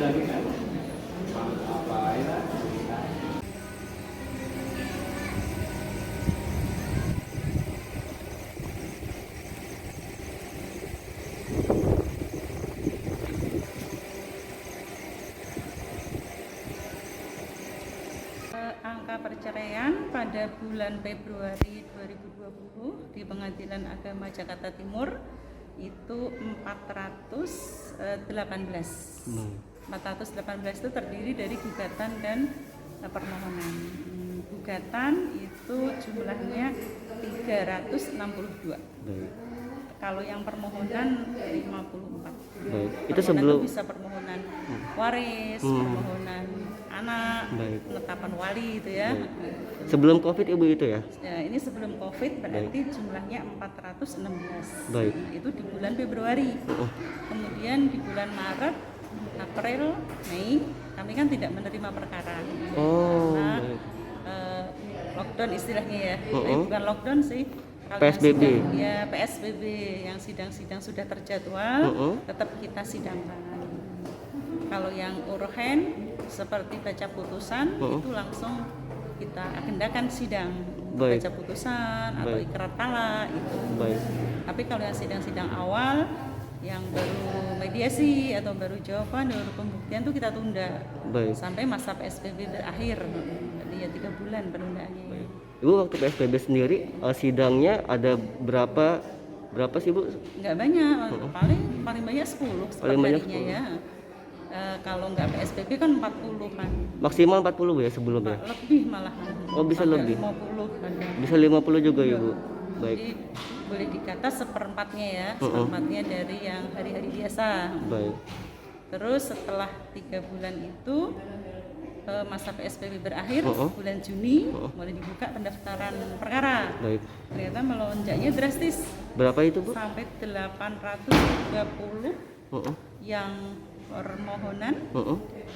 Angka perceraian pada bulan Februari 2020 di Pengadilan Agama Jakarta Timur itu 418. 418 itu terdiri dari gugatan dan permohonan. Gugatan itu jumlahnya 362. Kalau yang permohonan 54. Baik. Itu sebelum itu bisa permohonan waris, permohonan anak, penetapan wali itu ya. Sebelum Covid Ibu itu ya? Ya, ini sebelum Covid berarti jumlahnya 416. Baik. Nah, itu di bulan Februari. Kemudian di bulan Maret, April, Mei kami kan tidak menerima perkara. Karena lockdown istilahnya ya. Bukan lockdown sih. Kalau PSBB. Ya PSBB yang sidang-sidang sudah terjadwal tetap kita sidangkan. Kalau yang urgen seperti baca putusan itu langsung kita agendakan sidang. Baca putusan atau ikrar talak itu. Tapi kalau yang sidang-sidang awal yang baru mediasi atau baru jawaban, baru pembuktian itu kita tunda sampai masa PSBB berakhir. Jadi ya 3 bulan penundaannya. Ibu waktu PSBB sendiri sidangnya ada berapa sih Bu? Nggak banyak, paling banyak 10 paling banyak harinya 10. Ya. Kalau nggak PSBB kan 40 kan. Maksimal 40 Bu ya sebelumnya? Lebih malah. Oh bisa lebih? 50 kan. Bisa 50 juga Ibu? Baik. Jadi boleh dikata seperempatnya ya, seperempatnya dari yang hari-hari biasa. Baik. Terus setelah 3 bulan itu masa PSBB berakhir, bulan Juni mulai dibuka pendaftaran perkara. Baik. Ternyata melonjaknya drastis. Berapa itu Bu? Sampai 830 yang permohonan,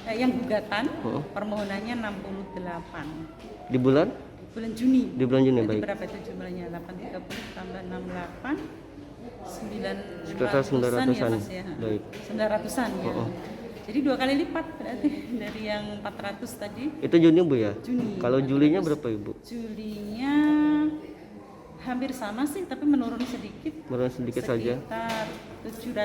yang gugatan, permohonannya 68. Di bulan? Bulan Juni. Di bulan Juni. Jadi baik. berapa itu jumlahnya? 830 tambah 68 sekitar 900-an. Ya, Baik. 900-an ya. Jadi 2 kali lipat berarti dari yang 400 tadi. Itu Juni Bu ya? Juni. Kalau Julinya berapa Ibu? Julinya hampir sama sih, tapi menurun sedikit. Menurun sedikit saja. Sekitar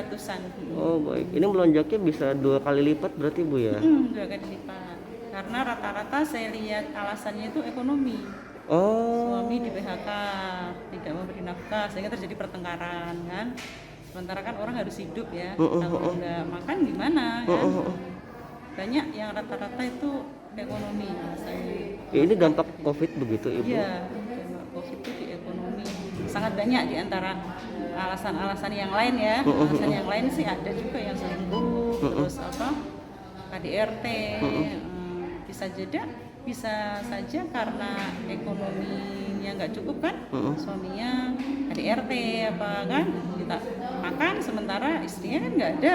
700-an. Oh baik. Ini melonjaknya bisa 2 kali lipat berarti Bu ya? 2 kali lipat. Karena rata-rata saya lihat alasannya itu ekonomi. Suami di PHK, tidak memberi nafkah, sehingga terjadi pertengkaran kan. Sementara kan orang harus hidup ya, kalau nggak makan gimana kan. Banyak yang rata-rata itu ekonomi alasannya. Ini dampak Covid begitu Ibu? Iya, dampak Covid itu di ekonomi. Sangat banyak di antara alasan-alasan yang lain ya. Alasan yang lain sih ada juga yang selingkuh, terus KDRT, bisa saja karena ekonominya nggak cukup kan, suaminya KDRT apa kan, kita makan sementara istrinya kan nggak ada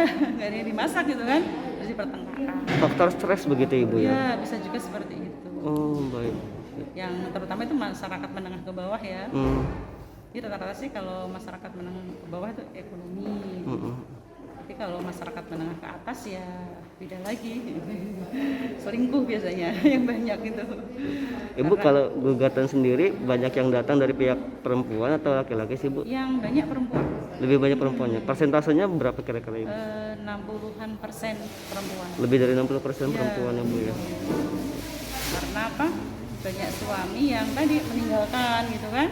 yang dimasak gitu kan, jadi pertengkaran. Faktor stres begitu Ibu ya? Ya bisa juga seperti itu. Oh baik. Yang terutama itu masyarakat menengah ke bawah ya. Jadi rata-rata sih kalau masyarakat menengah ke bawah itu ekonomi. Tapi kalau masyarakat menengah ke atas ya beda lagi. Selingkuh biasanya yang banyak itu. Ibu kalau gugatan sendiri banyak yang datang dari pihak perempuan atau laki-laki sih Bu? Yang banyak perempuan. Lebih banyak perempuannya. Persentasenya berapa kira-kira Ibu? 60-an% perempuan. Lebih dari 60% perempuan ya Bu ya. Karena apa? Banyak suami yang tadi meninggalkan gitu kan.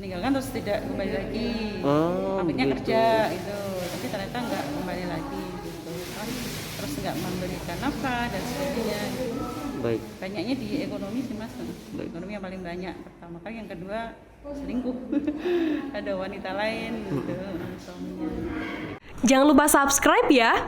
Meninggalkan terus tidak kembali lagi. Pamitnya gitu. Kerja itu. Tapi ternyata nggak kembali lagi gitu kan. Terus nggak memberikan nafkah dan sebagainya gitu. Baik. Banyaknya di ekonomi sih Mas. Ekonomi yang paling banyak pertama kali, yang kedua selingkuh. Ada wanita lain gitu suaminya. Jangan lupa subscribe ya.